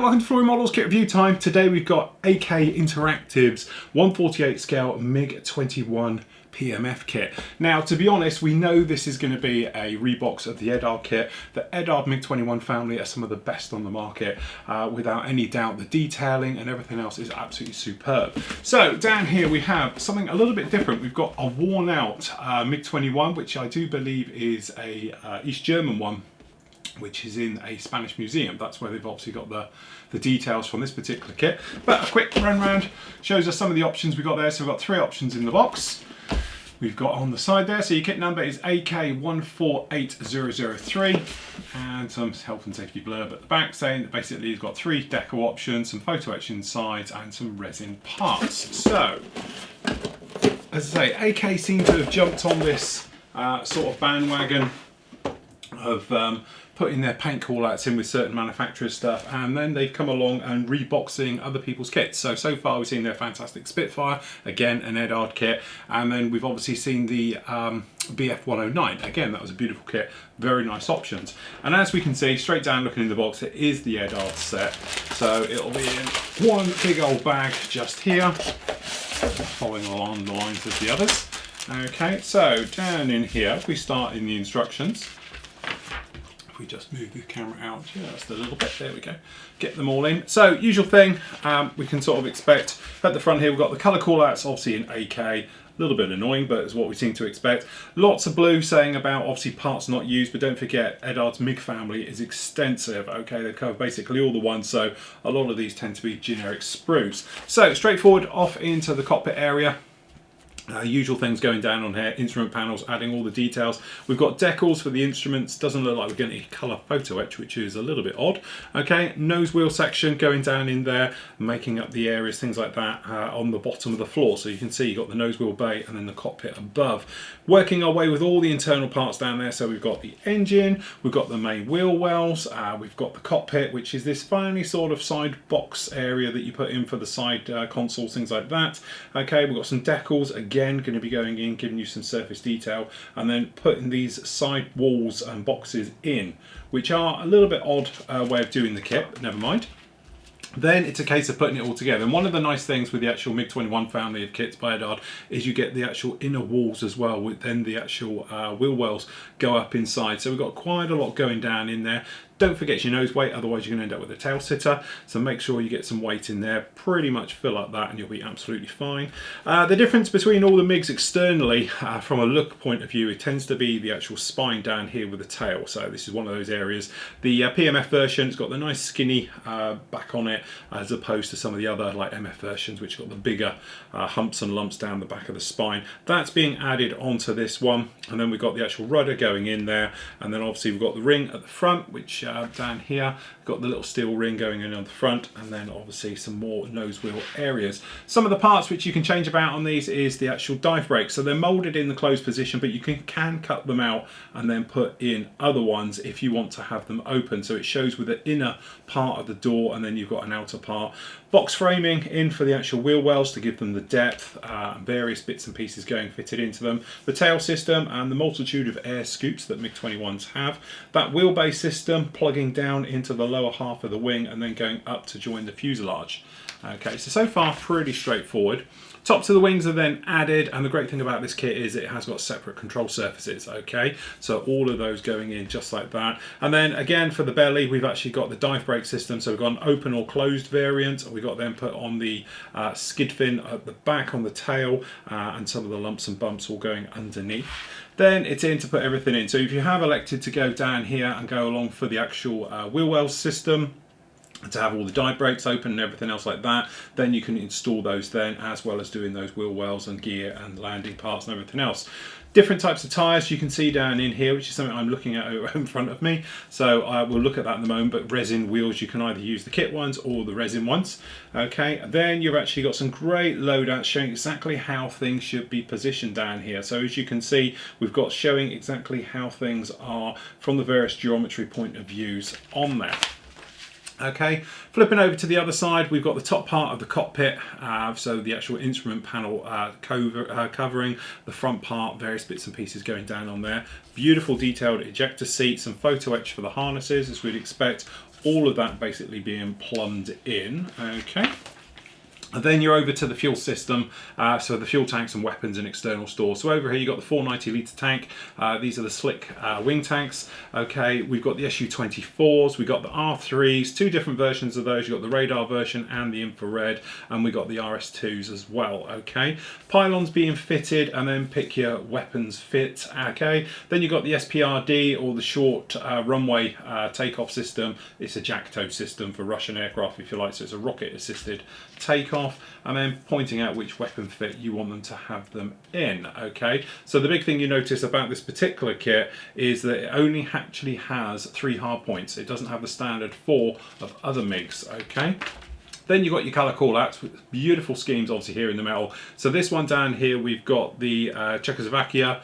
welcome to Flory Models Kit Review time. Today we've got AK Interactive's 1/48 scale MIG-21PFM kit. Now, to be honest, we know this is going to be a rebox of the Edard kit. The Edard MIG-21 family are some of the best on the market, without any doubt. The detailing and everything else is absolutely superb. So down here we have something a little bit different. We've got a worn out MIG-21, which I do believe is a East German one, which is in a Spanish museum. That's where they've obviously got the details from this particular kit. But a quick run round shows us some of the options we've got there. So we've got 3 options in the box. We've got on the side there, so your kit number is AK148003, and some health and safety blurb at the back saying that basically you've got 3 deco options, some photo etch inside, and some resin parts. So, as I say, AK seem to have jumped on this sort of bandwagon of putting their paint call-outs in with certain manufacturers' stuff, and then they've come along and reboxing other people's kits. So far we've seen their fantastic Spitfire, again an Edard kit, and then we've obviously seen the BF109. Again, that was a beautiful kit, very nice options. And as we can see, straight down looking in the box, it is the Edard set. So it'll be in one big old bag just here, following along the lines of the others. Okay, so down in here, if we start in the instructions, if we just move the camera out just a little bit, there we go, get them all in. So usual thing we can sort of expect. At the front here we've got the colour callouts, obviously in AK, a little bit annoying, but it's what we seem to expect. Lots of blue saying about obviously parts not used, but don't forget Edard's MIG family is extensive. Okay, they cover basically all the ones, so a lot of these tend to be generic sprues. So straightforward, off into the cockpit area. Usual things going down on here, instrument panels, adding all the details. We've got decals for the instruments. Doesn't look like we're getting a colour photo etch, which is a little bit odd. Okay, nose wheel section going down in there, making up the areas, things like that, on the bottom of the floor. So you can see you've got the nose wheel bay and then the cockpit above. Working our way with all the internal parts down there. So we've got the engine, we've got the main wheel wells, we've got the cockpit, which is this finely sort of side box area that you put in for the side consoles, things like that. Okay, we've got some decals, again going to be going in, giving you some surface detail, and then putting these side walls and boxes in, which are a little bit odd way of doing the kit, but never mind. Then it's a case of putting it all together. And one of the nice things with the actual MIG-21 family of kits by Edard is you get the actual inner walls as well, with then the actual wheel wells go up inside. So we've got quite a lot going down in there. Don't forget your nose weight, otherwise you're going to end up with a tail sitter. So make sure you get some weight in there, pretty much fill up that and you'll be absolutely fine. The difference between all the MIGs externally, from a look point of view, it tends to be the actual spine down here with the tail. So this is one of those areas. The PMF version, it's got the nice skinny back on it, as opposed to some of the other like MF versions, which got the bigger humps and lumps down the back of the spine. That's being added onto this one. And then we've got the actual rudder going in there. And then obviously we've got the ring at the front, which down here, got the little steel ring going in on the front, and then obviously some more nose wheel areas. Some of the parts which you can change about on these is the actual dive brakes. So they're molded in the closed position, but you can cut them out and then put in other ones if you want to have them open. So it shows with the inner part of the door, and then you've got an outer part. Box framing in for the actual wheel wells to give them the depth, various bits and pieces going fitted into them. The tail system and the multitude of air scoops that MIG-21s have. That wheelbase system plugging down into the lower half of the wing and then going up to join the fuselage. Okay, so far pretty straightforward. Tops of the wings are then added, and the great thing about this kit is it has got separate control surfaces. Okay, so all of those going in just like that. And then again for the belly, we've actually got the dive brake system. So we've got an open or closed variant. We've got them put on the skid fin at the back on the tail, and some of the lumps and bumps all going underneath. Then it's in to put everything in. So if you have elected to go down here and go along for the actual wheel well system, to have all the dive brakes open and everything else like that, then you can install those then, as well as doing those wheel wells and gear and landing parts and everything else. Different types of tyres you can see down in here, which is something I'm looking at in front of me. So we'll look at that in the moment, but resin wheels, you can either use the kit ones or the resin ones. Okay, then you've actually got some great loadouts showing exactly how things should be positioned down here. So as you can see, we've got showing exactly how things are from the various geometry point of views on there. Okay, flipping over to the other side, we've got the top part of the cockpit, so the actual instrument panel covering, the front part, various bits and pieces going down on there. Beautiful detailed ejector seats and photo etch for the harnesses, as we'd expect. all of that basically being plumbed in. Okay. And then you're over to the fuel system, so the fuel tanks and weapons and external stores. So over here you've got the 490 litre tank. These are the slick wing tanks. Okay, we've got the SU-24s, we've got the R3s, two different versions of those. You've got the radar version and the infrared, and we've got the RS2s as well. Okay, pylons being fitted, and then pick your weapons fit. Okay, then you've got the SPRD, or the short runway takeoff system. It's a JACTO system for Russian aircraft, if you like, so it's a rocket assisted takeoff, and then pointing out which weapon fit you want them to have them in. Okay, so the big thing you notice about this particular kit is that it only actually has 3 hard points. It doesn't have the standard 4 of other MiGs. Okay. Then you've got your colour callouts with beautiful schemes obviously here in the metal. So this one down here we've got the Czechoslovakia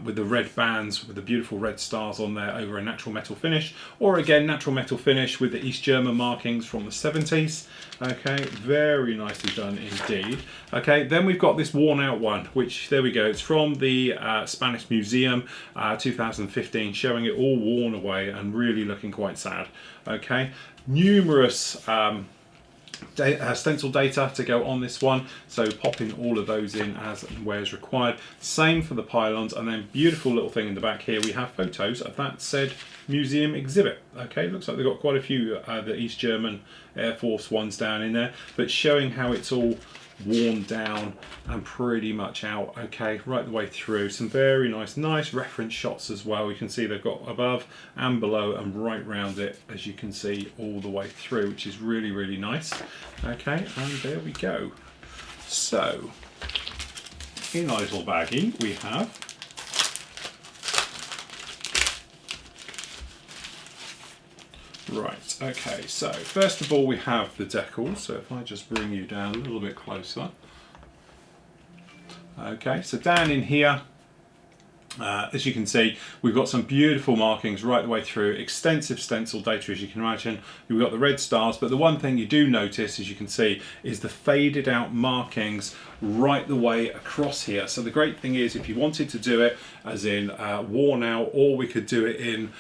with the red bands with the beautiful red stars on there over a natural metal finish, or again natural metal finish with the East German markings from the 70s. Okay, very nicely done indeed. Okay, then we've got this worn out one, which there we go, it's from the Spanish Museum 2015, showing it all worn away and really looking quite sad. Okay, numerous stencil data to go on this one, so popping all of those in as and where is required. Same for the pylons, and then beautiful little thing in the back here, we have photos of that said museum exhibit. Okay, looks like they've got quite a few the East German Air Force ones down in there, but showing how it's all worn down and pretty much out. Okay, right the way through. Some very nice reference shots as well. You can see they've got above and below and right round it, as you can see, all the way through, which is really nice. Okay, and there we go. So in our little baggie we have right, okay, so first of all we have the decals. So if I just bring you down a little bit closer. Okay, so down in here, as you can see, we've got some beautiful markings right the way through, extensive stencil data as you can imagine. We've got the red stars, but the one thing you do notice, as you can see, is the faded out markings right the way across here. So the great thing is, if you wanted to do it as in worn out, or we could do it in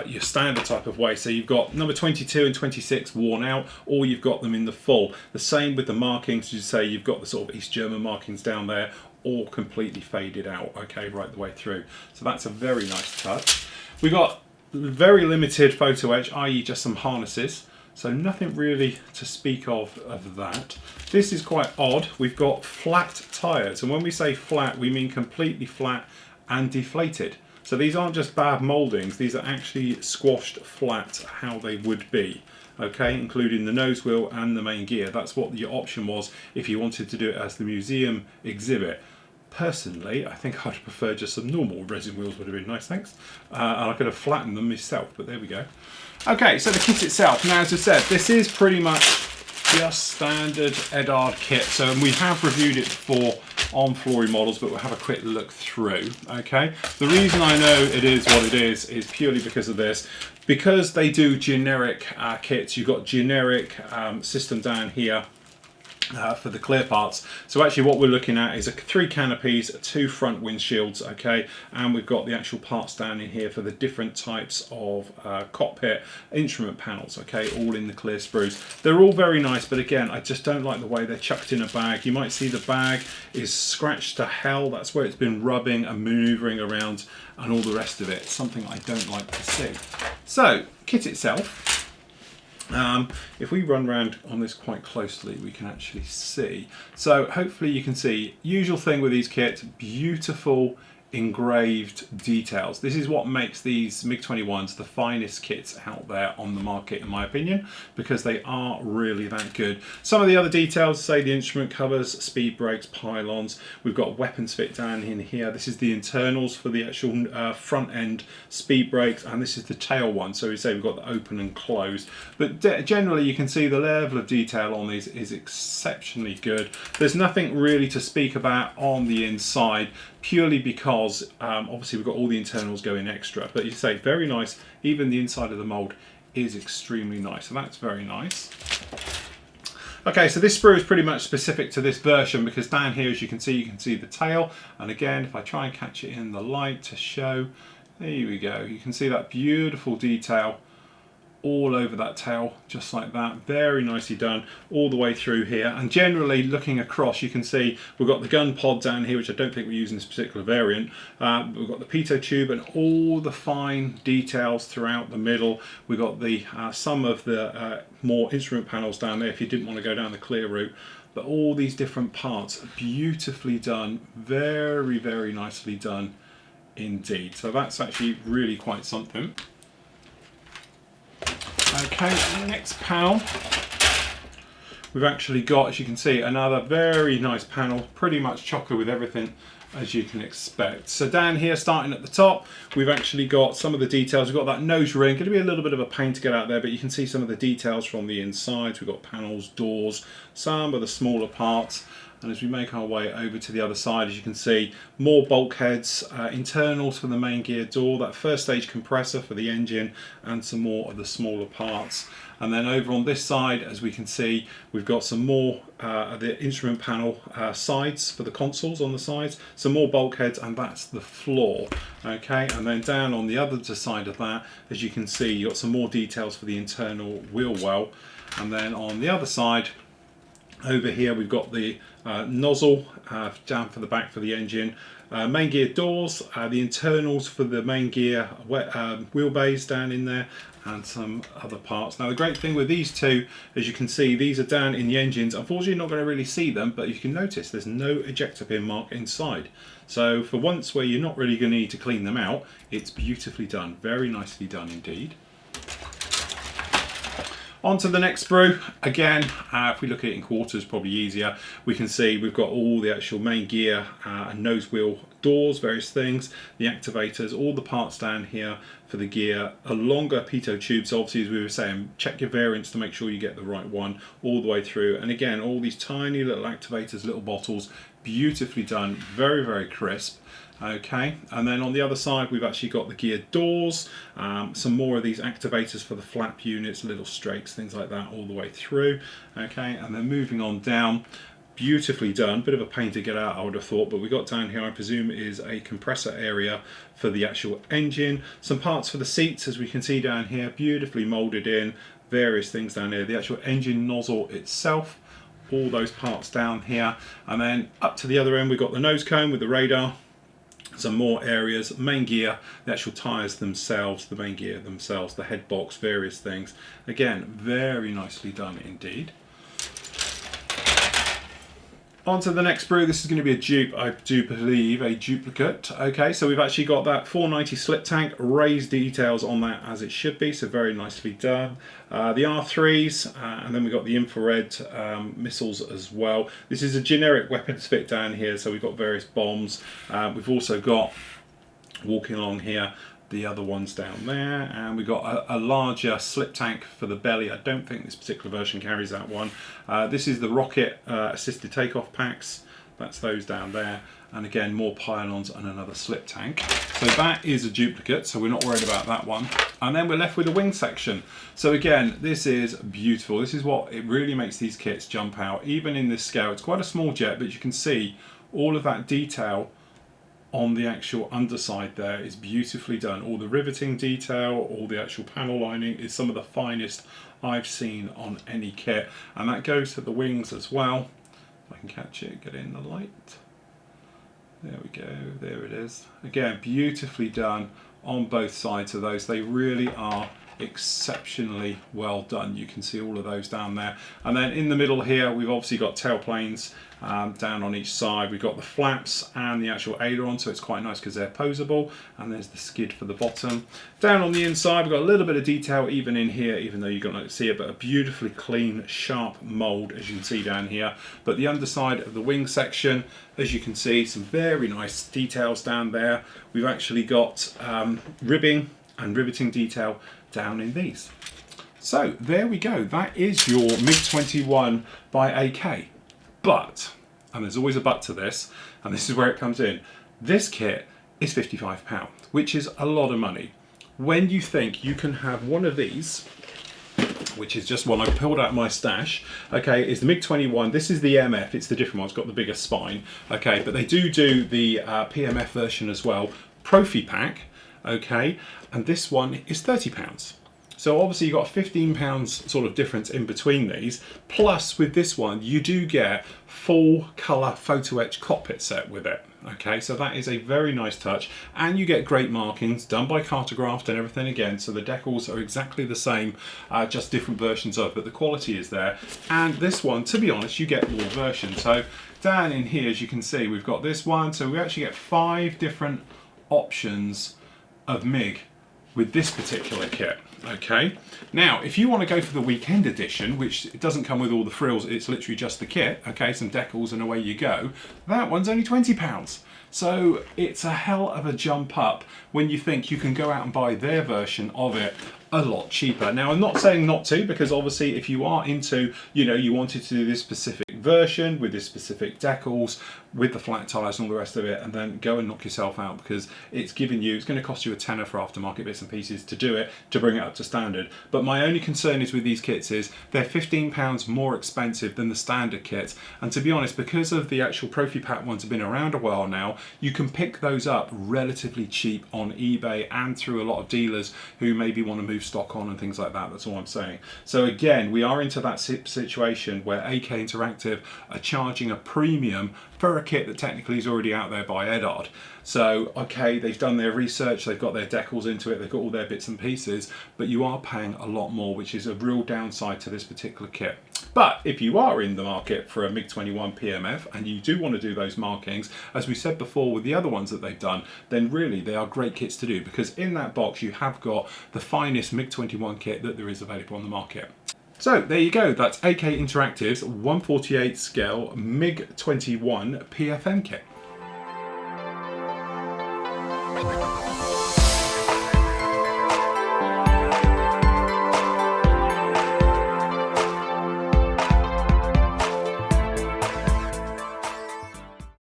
your standard type of way. So you've got number 22 and 26 worn out, or you've got them in the full. The same with the markings, as you say, you've got the sort of East German markings down there, all completely faded out, okay, right the way through. So that's a very nice touch. We've got very limited photo etch, i.e. just some harnesses. So nothing really to speak of that. This is quite odd. We've got flat tyres, and when we say flat, we mean completely flat and deflated. So these aren't just bad mouldings, these are actually squashed flat how they would be. Okay, including the nose wheel and the main gear. That's what your option was if you wanted to do it as the museum exhibit. Personally, I think I'd prefer just some normal resin wheels, would have been nice, thanks. And I could have flattened them myself, but there we go. Okay, so the kit itself. Now, as I said, this is pretty much just standard Edard kit. So we have reviewed it before on Flory models, but we'll have a quick look through. Okay, the reason I know it is what it is purely because of this. Because they do generic kits, you've got generic system down here for the clear parts. So actually what we're looking at is 3 canopies, 2 front windshields, okay, and we've got the actual parts down in here for the different types of cockpit instrument panels, okay, all in the clear sprues. They're all very nice, but again, I just don't like the way they're chucked in a bag. You might see the bag is scratched to hell. That's where it's been rubbing and maneuvering around and all the rest of it. It's something I don't like to see. So, kit itself. If we run around on this quite closely, we can actually see. So hopefully you can see, usual thing with these kits, beautiful engraved details. This is what makes these MiG-21s the finest kits out there on the market, in my opinion, because they are really that good. Some of the other details, say the instrument covers, speed brakes, pylons. We've got weapons fit down in here. This is the internals for the actual front end speed brakes, and this is the tail one. So we say we've got the open and closed. But generally you can see the level of detail on these is exceptionally good. There's nothing really to speak about on the inside, purely because obviously we've got all the internals going extra, but you say very nice. Even the inside of the mold is extremely nice, so that's very nice. Okay, so this sprue is pretty much specific to this version, because down here, as you can see the tail, and again, if I try and catch it in the light to show, there we go, you can see that beautiful detail all over that tail, just like that. Very nicely done all the way through here. And generally looking across, you can see we've got the gun pod down here, which I don't think we're using this particular variant. We've got the pitot tube and all the fine details throughout the middle. We've got the some of the more instrument panels down there if you didn't want to go down the clear route. But all these different parts are beautifully done, very, very nicely done indeed. So that's actually really quite something. Okay, next panel, we've actually got, as you can see, another very nice panel, pretty much chocker with everything as you can expect. So down here, starting at the top, we've actually got some of the details. We've got that nose ring, going to be a little bit of a pain to get out there, but you can see some of the details from the inside. We've got panels, doors, some of the smaller parts. And as we make our way over to the other side, as you can see, more bulkheads, internals for the main gear door, that first stage compressor for the engine, and some more of the smaller parts. And then over on this side, as we can see, we've got some more of the instrument panel sides for the consoles on the sides, some more bulkheads, and that's the floor. Okay, and then down on the other side of that, as you can see, you've got some more details for the internal wheel well. And then on the other side, over here, we've got the nozzle down for the back for the engine, main gear doors, the internals for the main gear wheelbase down in there, and some other parts. Now the great thing with these two, as you can see, these are down in the engines. Unfortunately, you're not going to really see them, but you can notice there's no ejector pin mark inside. So for once where you're not really going to need to clean them out, it's beautifully done, very nicely done indeed. On to the next sprue. Again, if we look at it in quarters, probably easier. We can see we've got all the actual main gear and nose wheel doors, various things, the activators, all the parts down here for the gear, a longer pitot tube. So obviously, as we were saying, check your variants to make sure you get the right one all the way through. And again, all these tiny little activators, little bottles, beautifully done, very, very crisp. Okay, and then on the other side we've actually got the gear doors, some more of these activators for the flap units, little strakes, things like that all the way through. Okay, and then moving on down, beautifully done, bit of a pain to get out I would have thought, but we got down here, I presume is a compressor area for the actual engine, some parts for the seats as we can see down here, beautifully moulded in, various things down here, the actual engine nozzle itself, all those parts down here, and then up to the other end we've got the nose cone with the radar, some more areas, main gear, the actual tyres themselves, the main gear themselves, the head box, various things. Again, very nicely done indeed. On to the next sprue. This is going to be a dupe, I do believe, a duplicate. Okay, so we've actually got that 490 slip tank, raised details on that as it should be, so very nicely done. The R3s, and then we've got the infrared missiles as well. This is a generic weapons fit down here, so we've got various bombs. We've also got, walking along here, the other ones down there, and we've got a larger slip tank for the belly. I don't think this particular version carries that one. This is the rocket assisted takeoff packs, that's those down there, and again more pylons and another slip tank. So that is a duplicate, so we're not worried about that one. And then we're left with the wing section. So again, this is beautiful. This is what it really makes these kits jump out, even in this scale. It's quite a small jet, but you can see all of that detail on the actual underside there is beautifully done. All the riveting detail, all the actual panel lining is some of the finest I've seen on any kit. And that goes to the wings as well. If I can catch it, get it in the light. There we go, there it is. Again, beautifully done on both sides of those. They really are exceptionally well done. You can see all of those down there. And then in the middle here, we've obviously got tailplanes down on each side. We've got the flaps and the actual aileron, so it's quite nice because they're posable. And there's the skid for the bottom. Down on the inside, we've got a little bit of detail even in here, even though you can't see it, but a beautifully clean, sharp mold, as you can see down here. But the underside of the wing section, as you can see, some very nice details down there. We've actually got ribbing and riveting detail down in these. So there we go, that is your MiG-21 by AK. But, and there's always a but to this, and this is where it comes in, this kit is £55, which is a lot of money. When you think you can have one of these, which is just one I pulled out of my stash, okay, is the MiG-21. This is the MF, it's the different one, it's got the bigger spine, okay, but they do the PMF version as well, Profi pack, okay, and this one is £30. So obviously you've got a £15 sort of difference in between these. Plus with this one, you do get full colour photo etch cockpit set with it. Okay, so that is a very nice touch, and you get great markings done by cartographed and everything again. So the decals are exactly the same, just different versions of, but the quality is there. And this one, to be honest, you get more versions. So down in here, as you can see, we've got this one. So we actually get 5 different options of MIG with this particular kit. Okay, now if you want to go for the weekend edition, which it doesn't come with all the frills, it's literally just the kit, okay, some decals and away you go, that one's only £20. So it's a hell of a jump up when you think you can go out and buy their version of it a lot cheaper. Now I'm not saying not to, because obviously if you are into, you know, you wanted to do this specific version with this specific decals with the flat tires and all the rest of it, and then go and knock yourself out, because it's going to cost you a tenner for aftermarket bits and pieces to do it, to bring it up to standard. But my only concern is with these kits is they're £15 more expensive than the standard kits, and to be honest, because of the actual Profi Pack ones have been around a while now, you can pick those up relatively cheap on eBay and through a lot of dealers who maybe want to move stock on and things like that. That's all I'm saying. So again, we are into that situation where AK Interactive are charging a premium for a kit that technically is already out there by Edard. So okay, they've done their research, they've got their decals into it, they've got all their bits and pieces, but you are paying a lot more, which is a real downside to this particular kit. But if you are in the market for a MIG-21PFM and you do want to do those markings, as we said before with the other ones that they've done, then really they are great kits to do, because in that box you have got the finest MIG-21 kit that there is available on the market. So there you go, that's AK Interactive's 1/48 scale MIG-21 PFM kit.